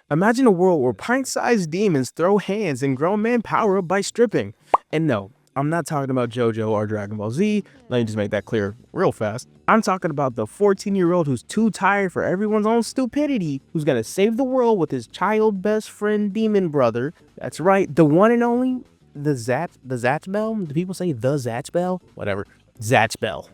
Imagine a world where pint-sized demons throw hands and grown men power up by stripping. And no, I'm not talking about JoJo or Dragon Ball Z, let me just make that clear real fast. I'm talking about the 14-year-old who's too tired for everyone's own stupidity, who's gonna save the world with his child best friend demon brother. That's right, the one and only, the Zatch Bell? Do people say the Zatch Bell? Whatever, Zatch Bell.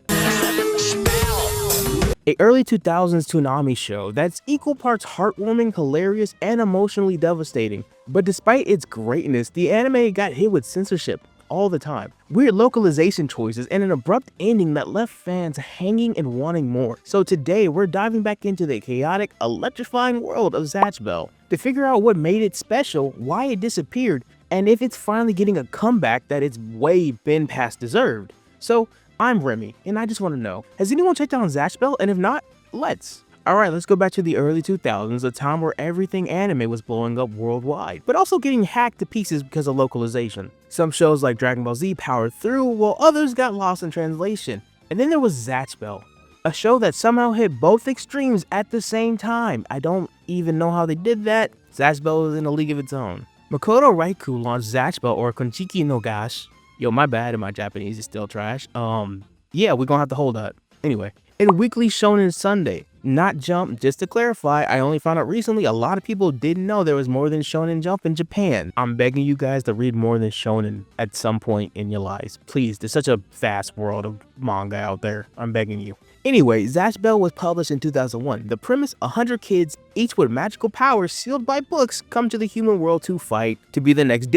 A early 2000s Toonami show that's equal parts heartwarming, hilarious, and emotionally devastating. But despite its greatness, the anime got hit with censorship all the time. Weird localization choices and an abrupt ending that left fans hanging and wanting more. So today, we're diving back into the chaotic, electrifying world of Zatch Bell to figure out what made it special, why it disappeared, and if it's finally getting a comeback that it's way been past deserved. So, I'm Remy, and I just want to know, has anyone checked out Zatch Bell? And if not, let's. Alright, let's go back to the early 2000s, a time where everything anime was blowing up worldwide, but also getting hacked to pieces because of localization. Some shows like Dragon Ball Z powered through, while others got lost in translation. And then there was Zatch Bell, a show that somehow hit both extremes at the same time. I don't even know how they did that. Zatch Bell is in a league of its own. Makoto Raikou launched Zatch Bell, or Konchiki no Gash. Yo, my bad, and my Japanese is still trash. Yeah, we're gonna have to hold that. Anyway, in Weekly Shōnen Sunday, not Jump. Just to clarify, I only found out recently a lot of people didn't know there was more than Shōnen Jump in Japan. I'm begging you guys to read more than Shōnen at some point in your lives. Please, there's such a vast world of manga out there. I'm begging you. Anyway, Zatch Bell was published in 2001. The premise, 100 kids, each with magical powers sealed by books, come to the human world to fight to be the next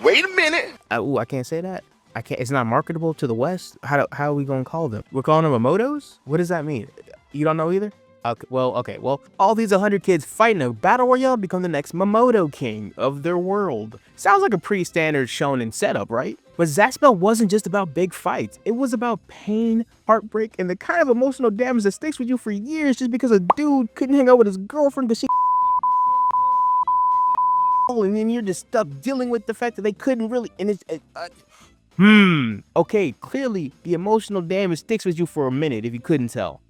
Wait a minute. Ooh, I can't say that. I can't. It's not marketable to the West. How are we gonna call them? We're calling them Emotos? What does that mean? You don't know either? Okay, well, all these 100 kids fighting a battle royale become the next Momoto king of their world. Sounds like a pretty standard shonen setup, right? But Zatch Bell wasn't just about big fights. It was about pain, heartbreak, and the kind of emotional damage that sticks with you for years just because a dude couldn't hang out with his girlfriend because she and then you're just stuck dealing with the fact that they couldn't really, and it's, okay, clearly the emotional damage sticks with you for a minute if you couldn't tell.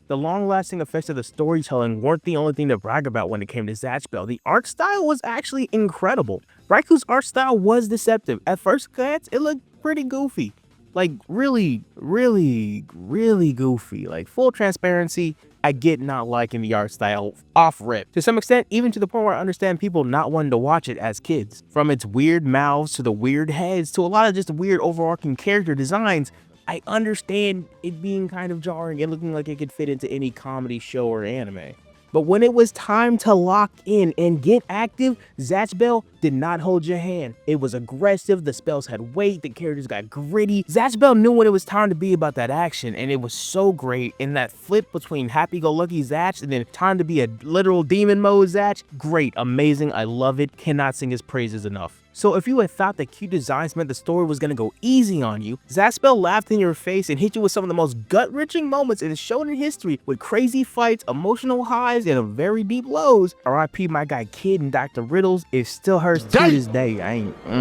The long-lasting effects of the storytelling weren't the only thing to brag about when it came to Zatch Bell. The art style was actually incredible. Raikou's art style was deceptive. At first glance, it looked pretty goofy. Like, really goofy. Like, full transparency, I get not liking the art style off rip. To some extent, even to the point where I understand people not wanting to watch it as kids. From its weird mouths to the weird heads to a lot of just weird overarching character designs, I understand it being kind of jarring and looking like it could fit into any comedy show or anime. But when it was time to lock in and get active, Zatch Bell did not hold your hand. It was aggressive, the spells had weight, the characters got gritty. Zatch Bell knew when it was time to be about that action, and it was so great. In that flip between happy-go-lucky Zatch and then time to be a literal demon mode Zatch, great, amazing, I love it, cannot sing his praises enough. So if you had thought that cute designs meant the story was gonna go easy on you, Zatch Bell laughed in your face and hit you with some of the most gut-wrenching moments in shonen history with crazy fights, emotional highs, and very deep lows. R.I.P. my guy Kid and Dr. Riddles, it still hurts to this day.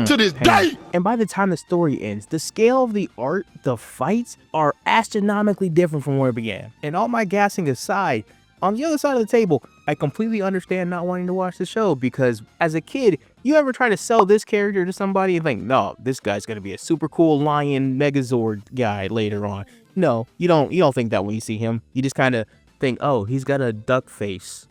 To this day! And by the time the story ends, the scale of the art, the fights, are astronomically different from where it began. And all my gassing aside, on the other side of the table, I completely understand not wanting to watch the show because as a kid, you ever try to sell this character to somebody and think, no, this guy's gonna be a super cool lion Megazord guy later on. No, you don't think that when you see him. You just kind of think, oh, he's got a duck face.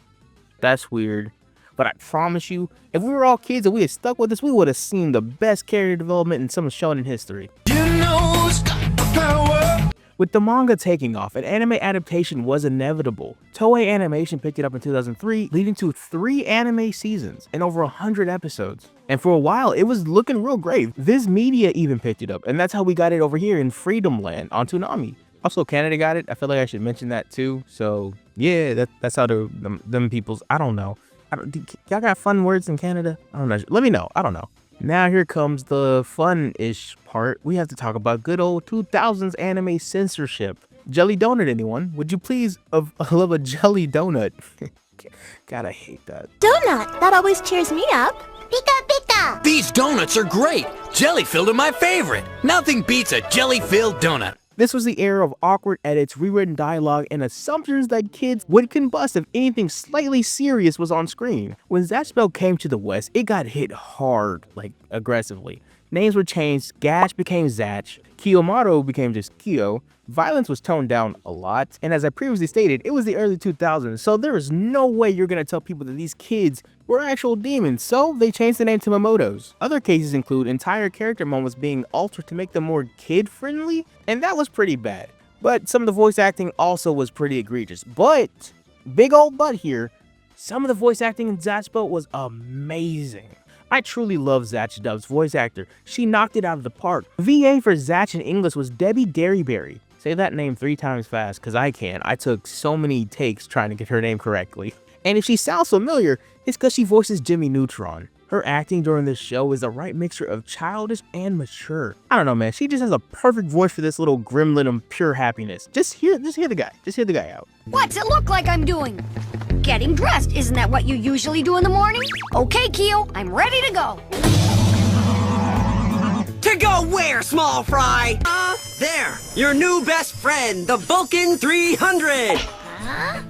That's weird. But I promise you, if we were all kids and we had stuck with this, we would have seen the best character development in some shonen history. You know it's got the power. With the manga taking off, an anime adaptation was inevitable. Toei Animation picked it up in 2003, leading to 3 anime seasons and over 100 episodes. And for a while, it was looking real great. Viz Media even picked it up, and that's how we got it over here in Freedom Land on Toonami. Also, Canada got it. I feel like I should mention that too. So yeah, that's how them people's, I don't know. Y'all got fun words in Canada? I don't know. Let me know. I don't know. Now here comes the fun-ish part. We have to talk about good old 2000s anime censorship. Jelly donut, anyone? Would you please love a jelly donut? God, I hate that. Donut, that always cheers me up. Pika pika! These donuts are great! Jelly-filled are my favorite! Nothing beats a jelly-filled donut. This was the era of awkward edits, rewritten dialogue, and assumptions that kids would combust if anything slightly serious was on screen. When Zatch Bell came to the West, it got hit hard, like aggressively. Names were changed, Gash became Zatch, Kiyomaru became just Kiyo, violence was toned down a lot, and as I previously stated, it was the early 2000s, so there is no way you're gonna tell people that these kids were actual demons, so they changed the name to Momotos. Other cases include entire character moments being altered to make them more kid-friendly, and that was pretty bad. But some of the voice acting also was pretty egregious. But, big old but here, some of the voice acting in Zatch Bell was amazing. I truly love Zatch Dub's voice actor. She knocked it out of the park. VA for Zatch in English was Debbie Derryberry. Say that name 3 times fast, cause I can. I took so many takes trying to get her name correctly. And if she sounds familiar, it's cause she voices Jimmy Neutron. Her acting during this show is the right mixture of childish and mature. I don't know, man. She just has a perfect voice for this little gremlin of pure happiness. Just hear the guy. Just hear the guy out. What's it look like I'm doing? Getting dressed. Isn't that what you usually do in the morning? Okay, Kiyo, I'm ready to go. To go where, small fry? There, your new best friend, the Vulcan 300. Huh?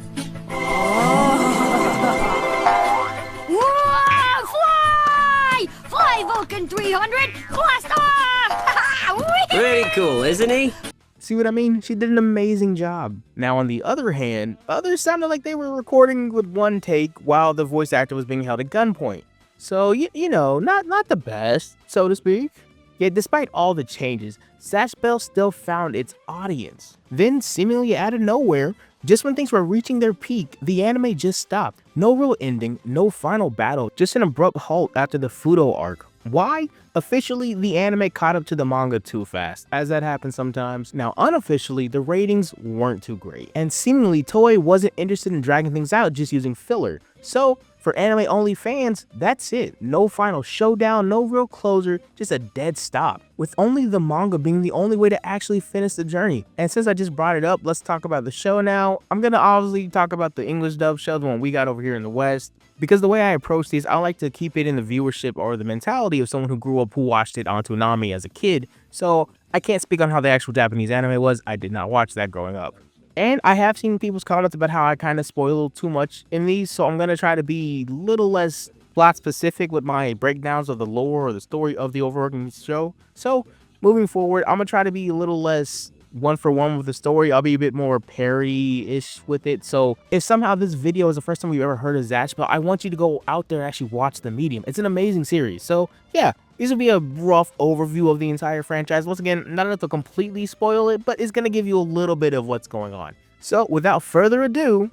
Whoa, fly! Fly, Vulcan 300! Blast off! Pretty cool, isn't he? See what I mean? She did an amazing job. Now, on the other hand, others sounded like they were recording with one take while the voice actor was being held at gunpoint. So, you know, not the best, so to speak. Yet, despite all the changes, Zatch Bell still found its audience. Then, seemingly out of nowhere, just when things were reaching their peak, the anime just stopped. No real ending, no final battle, just an abrupt halt after the Fudo arc. Why? Officially, the anime caught up to the manga too fast, as that happens sometimes. Now, unofficially, the ratings weren't too great, and seemingly Toei wasn't interested in dragging things out just using filler. So, for anime-only fans, that's it. No final showdown, no real closure, just a dead stop, with only the manga being the only way to actually finish the journey. And since I just brought it up, let's talk about the show now. I'm gonna obviously talk about the English dub show, the one we got over here in the West, because the way I approach these, I like to keep it in the viewership or the mentality of someone who grew up, who watched it on Toonami as a kid. So I can't speak on how the actual Japanese anime was. I did not watch that growing up. And I have seen people's comments about how I kind of spoil too much in these, so I'm going to try to be a little less plot specific with my breakdowns of the lore or the story of the overarching show. So moving forward, I'm going to try to be a little less one for one with the story. I'll be a bit more parody-ish with it. So if somehow this video is the first time you've ever heard of Zatch Bell, I want you to go out there and actually watch the medium. It's an amazing series. So yeah, this will be a rough overview of the entire franchise. Once again, not enough to completely spoil it, but it's going to give you a little bit of what's going on. So without further ado,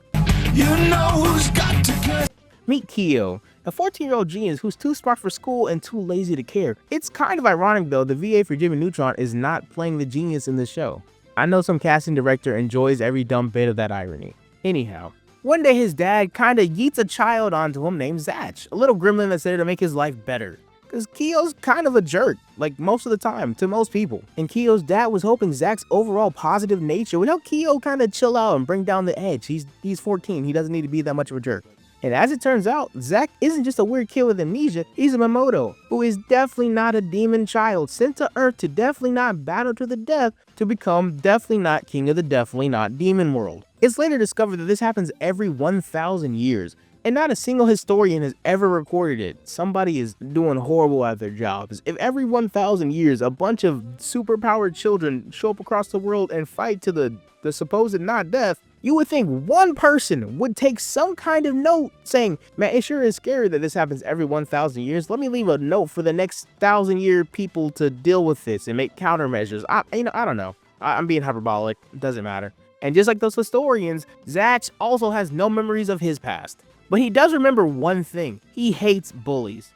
You know who's got to get. meet Kiyo, a 14-year-old genius who's too smart for school and too lazy to care. It's kind of ironic though, the VA for Jimmy Neutron is not playing the genius in this show. I know some casting director enjoys every dumb bit of that irony. Anyhow, one day his dad kinda yeets a child onto him named Zatch, a little gremlin that's there to make his life better. Cause Kiyo's kind of a jerk, like most of the time, to most people. And Kiyo's dad was hoping Zach's overall positive nature would help Kiyo kind of chill out and bring down the edge. He's 14, he doesn't need to be that much of a jerk. And as it turns out, Zach isn't just a weird kid with amnesia, he's a Momoto, who is definitely not a demon child, sent to Earth to definitely not battle to the death, to become definitely not king of the definitely not demon world. It's later discovered that this happens every 1,000 years, and not a single historian has ever recorded it. Somebody is doing horrible at their jobs. If every 1,000 years a bunch of superpowered children show up across the world and fight to the supposed not death, you would think one person would take some kind of note saying, man, it sure is scary that this happens every 1,000 years. Let me leave a note for the next 1,000-year people to deal with this and make countermeasures. I don't know. I'm being hyperbolic. It doesn't matter. And just like those historians, Zatch also has no memories of his past. But he does remember one thing. He hates bullies.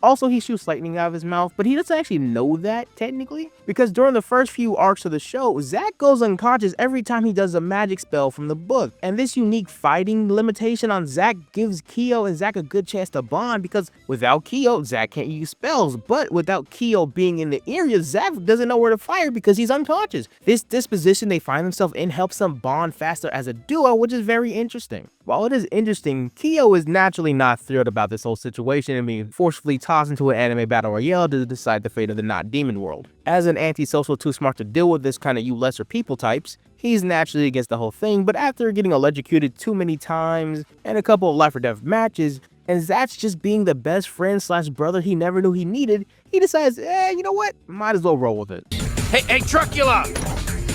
Also, he shoots lightning out of his mouth, but he doesn't actually know that, technically. Because during the first few arcs of the show, Zach goes unconscious every time he does a magic spell from the book. And this unique fighting limitation on Zach gives Kiyo and Zach a good chance to bond, because without Kiyo, Zach can't use spells. But without Kiyo being in the area, Zach doesn't know where to fire because he's unconscious. This disposition they find themselves in helps them bond faster as a duo, which is very interesting. While it is interesting, Kyo is naturally not thrilled about this whole situation and being forcefully tossed into an anime battle royale to decide the fate of the not demon world. As an antisocial too smart to deal with this kind of you lesser people types, he's naturally against the whole thing, but after getting electrocuted too many times and a couple of life or death matches, and Zatch just being the best friend slash brother he never knew he needed, he decides, you know what, might as well roll with it. Hey, Truckula!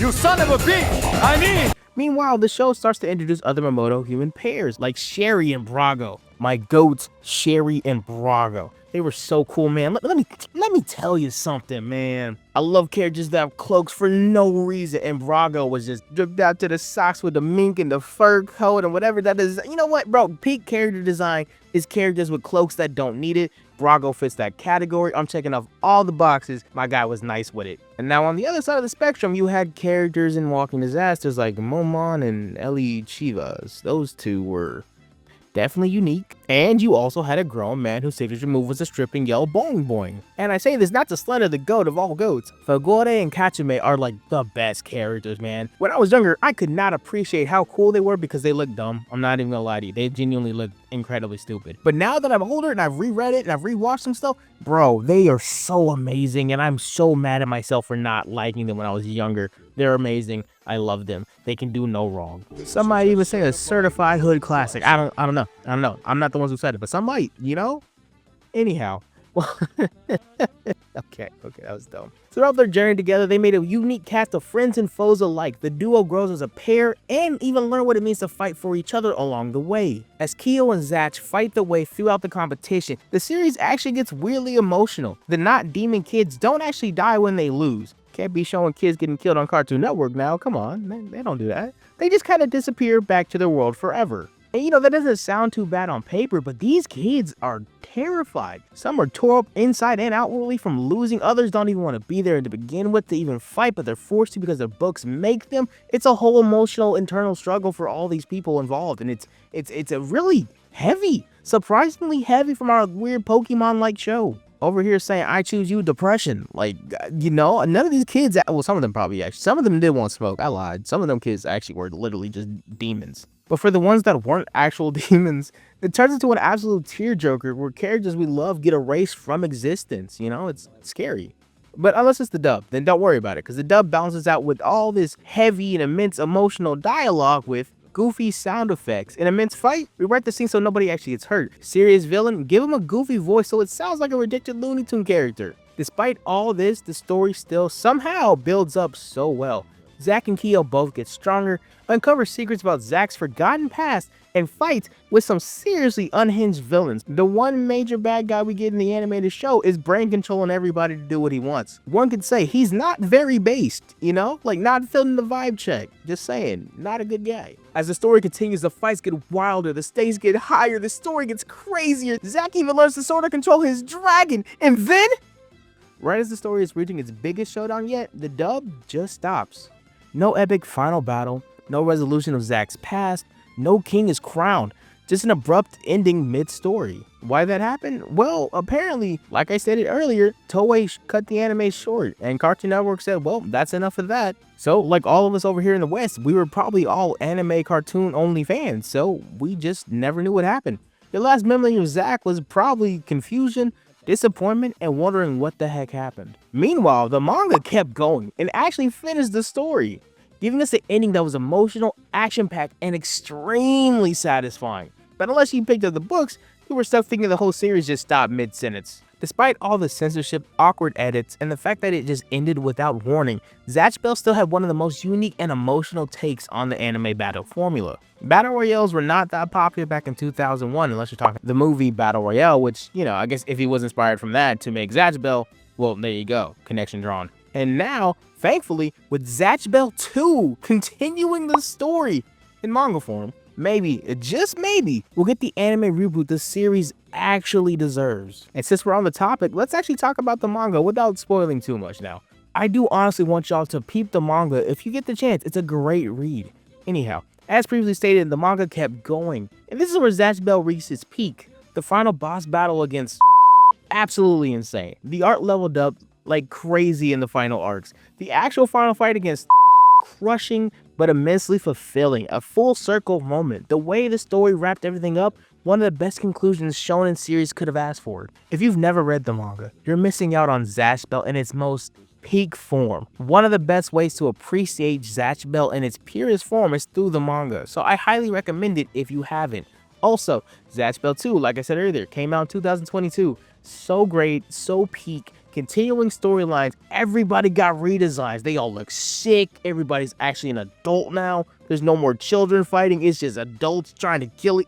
You son of a bitch! Meanwhile, the show starts to introduce other Momoto human pairs like Sherry and Brago. My goats, Sherry and Brago. They were so cool, man. Let me tell you something, man. I love characters that have cloaks for no reason, and Brago was just dripped out to the socks with the mink and the fur coat and whatever that is. You know what, bro? Peak character design is characters with cloaks that don't need it. Brago fits that category. I'm checking off all the boxes. My guy was nice with it. And now on the other side of the spectrum, you had characters in Walking Disasters like Momon and Ellie Chivas. Those two were definitely unique. And you also had a grown man whose signature move was to strip and yell boing boing. And I say this not to slander the goat of all goats. Fagore and Kachime are like the best characters, man. When I was younger, I could not appreciate how cool they were because they looked dumb. I'm not even gonna lie to you. They genuinely looked incredibly stupid. But now that I'm older and I've reread it and I've rewatched some stuff, bro, they are so amazing. And I'm so mad at myself for not liking them when I was younger. They're amazing. I love them. They can do no wrong. Some might even say a certified hood classic. I don't know. I'm not the ones who said it, but some might, you know? Anyhow. Well, okay, that was dumb. Throughout their journey together, they made a unique cast of friends and foes alike. The duo grows as a pair and even learn what it means to fight for each other along the way. As Kyo and Zatch fight their way throughout the competition, the series actually gets weirdly emotional. The not demon kids don't actually die when they lose. Can't be showing kids getting killed on Cartoon Network now. Come on, they don't do that. They just kind of disappear back to their world forever. And you know, that doesn't sound too bad on paper, but these kids are terrified. Some are tore up inside and outwardly from losing. Others don't even want to be there to begin with to even fight, but they're forced to because their books make them. It's a whole emotional internal struggle for all these people involved, and it's a really heavy, surprisingly heavy from our weird Pokemon-like show. Over here saying, I choose you, depression. Like, you know, none of these kids, well, some of them probably actually, some of them did want to smoke. I lied. Some of them kids actually were literally just demons. But for the ones that weren't actual demons, it turns into an absolute tearjerker where characters we love get erased from existence. You know, it's scary. But unless it's the dub, then don't worry about it, because the dub balances out with all this heavy and immense emotional dialogue with goofy sound effects. In immense fight, we write the scene so nobody actually gets hurt. Serious villain, give him a goofy voice so it sounds like a ridiculous Looney Tune character. Despite all this, the story still somehow builds up so well. Zack and Kyo both get stronger, uncover secrets about Zack's forgotten past, and fight with some seriously unhinged villains. The one major bad guy we get in the animated show is brain controlling everybody to do what he wants. One could say he's not very based, you know? Like, not filling the vibe check. Just saying, not a good guy. As the story continues, the fights get wilder, the stakes get higher, the story gets crazier. Zack even learns to sort of control his dragon, and then, right as the story is reaching its biggest showdown yet, the dub just stops. No epic final battle, no resolution of Zack's past, no king is crowned, just an abrupt ending mid-story. Why that happened? Well, apparently, like I stated earlier, Toei cut the anime short, and Cartoon Network said, well, that's enough of that. So, like all of us over here in the West, we were probably all anime cartoon only fans, so we just never knew what happened. Your last memory of Zack was probably confusion, disappointment, and wondering what the heck happened. Meanwhile, the manga kept going and actually finished the story, giving us an ending that was emotional, action-packed, and extremely satisfying. But unless you picked up the books, you were stuck thinking the whole series just stopped mid-sentence. Despite all the censorship, awkward edits, and the fact that it just ended without warning, Zatch Bell still had one of the most unique and emotional takes on the anime battle formula. Battle Royales were not that popular back in 2001 unless you're talking the movie Battle Royale, which, you know, I guess if he was inspired from that to make Zatch Bell, well, there you go, connection drawn. And now, thankfully, with Zatch Bell 2 continuing the story in manga form, maybe, just maybe, we'll get the anime reboot the series actually deserves. And since we're on the topic, let's actually talk about the manga without spoiling too much now. I do honestly want y'all to peep the manga if you get the chance. It's a great read. Anyhow, as previously stated, the manga kept going, and this is where Zatch Bell reached its peak. The final boss battle against absolutely insane. The art leveled up like crazy in the final arcs. The actual final fight against crushing, but immensely fulfilling, a full circle moment. The way the story wrapped everything up, one of the best conclusions shonen series could have asked for. If you've never read the manga, you're missing out on Zatch Bell in its most peak form. One of the best ways to appreciate Zatch Bell in its purest form is through the manga, so I highly recommend it if you haven't. Also, Zatch Bell 2, like I said earlier, came out in 2022. So great, so peak, continuing storylines, everybody got redesigns, they all look sick, everybody's actually an adult now, there's no more children fighting, it's just adults trying to kill it.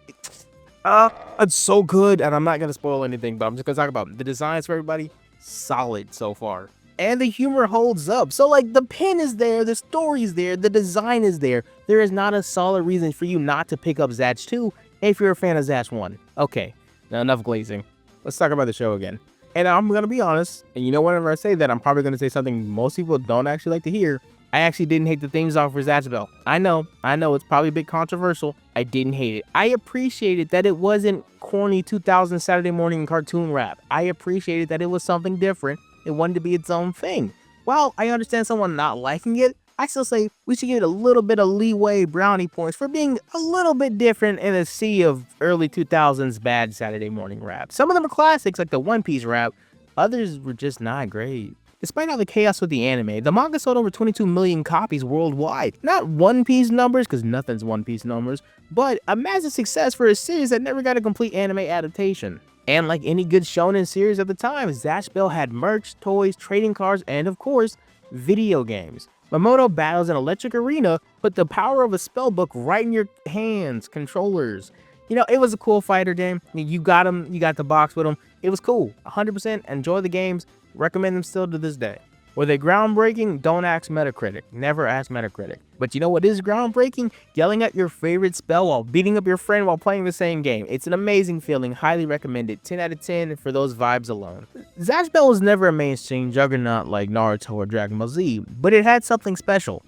It's so good, and I'm not gonna spoil anything, but I'm just gonna talk about the designs for everybody. Solid so far. And the humor holds up. So like the pen is there, the story's there, the design is there. There is not a solid reason for you not to pick up Zatch 2 if you're a fan of Zatch 1. Okay, now enough glazing. Let's talk about the show again. And I'm gonna be honest, and you know whenever I say that, I'm probably gonna say something most people don't actually like to hear. I actually didn't hate the theme song for Zatch Bell. I know, it's probably a bit controversial. I didn't hate it. I appreciated that it wasn't corny 2000 Saturday morning cartoon rap. I appreciated that it was something different. It wanted to be its own thing. While I understand someone not liking it, I still say we should give it a little bit of leeway brownie points for being a little bit different in a sea of early 2000s bad Saturday morning rap. Some of them are classics like the One Piece rap, others were just not great. Despite all the chaos with the anime, the manga sold over 22 million copies worldwide. Not One Piece numbers, because nothing's One Piece numbers, but a massive success for a series that never got a complete anime adaptation. And like any good shonen series at the time, Zatch Bell had merch, toys, trading cards, and of course, video games. Mamoto battles in Electric Arena put the power of a spellbook right in your hands, controllers. You know, it was a cool fighter game. You got them, you got the box with them. It was cool. 100% enjoy the games. Recommend them still to this day. Were they groundbreaking? Don't ask Metacritic. Never ask Metacritic. But you know what is groundbreaking? Yelling at your favorite spell while beating up your friend while playing the same game. It's an amazing feeling. Highly recommend it. 10 out of 10 for those vibes alone. Zatch Bell was never a mainstream juggernaut like Naruto or Dragon Ball Z, but it had something special.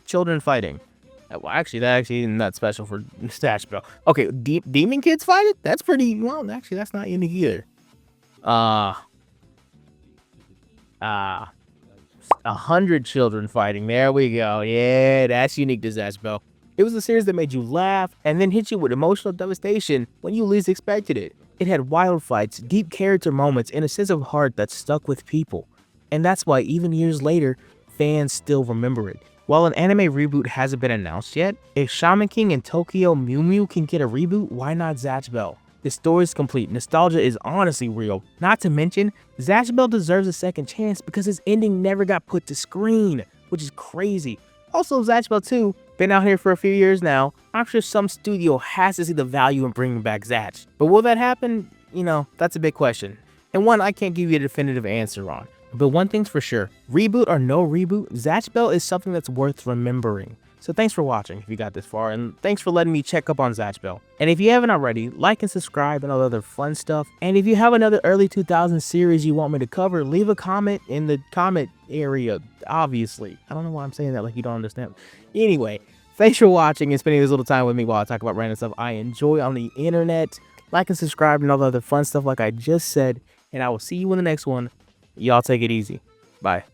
Children fighting. Well, actually, that actually isn't that special for Zatch Bell. Okay, demon kids fighting? That's pretty, well, actually, that's not unique either. 100 children fighting. There we go. Yeah, that's unique to Zatch Bell. It was a series that made you laugh and then hit you with emotional devastation when you least expected it. It had wild fights, deep character moments, and a sense of heart that stuck with people. And that's why even years later, fans still remember it. While an anime reboot hasn't been announced yet, if Shaman King and Tokyo Mew Mew can get a reboot, why not Zatch Bell? The story is complete. Nostalgia is honestly real. Not to mention, Zatch Bell deserves a second chance because his ending never got put to screen, which is crazy. Also, Zatch Bell 2, been out here for a few years now. I'm sure some studio has to see the value in bringing back Zatch. But will that happen? You know, that's a big question. And one I can't give you a definitive answer on. But one thing's for sure, reboot or no reboot, Zatch Bell is something that's worth remembering. So thanks for watching if you got this far, and thanks for letting me check up on Zatch Bell. And if you haven't already, like and subscribe and all other fun stuff. And if you have another early 2000s series you want me to cover, leave a comment in the comment area, obviously. I don't know why I'm saying that like you don't understand. Anyway, thanks for watching and spending this little time with me while I talk about random stuff I enjoy on the internet. Like and subscribe and all the other fun stuff like I just said, and I will see you in the next one. Y'all take it easy. Bye.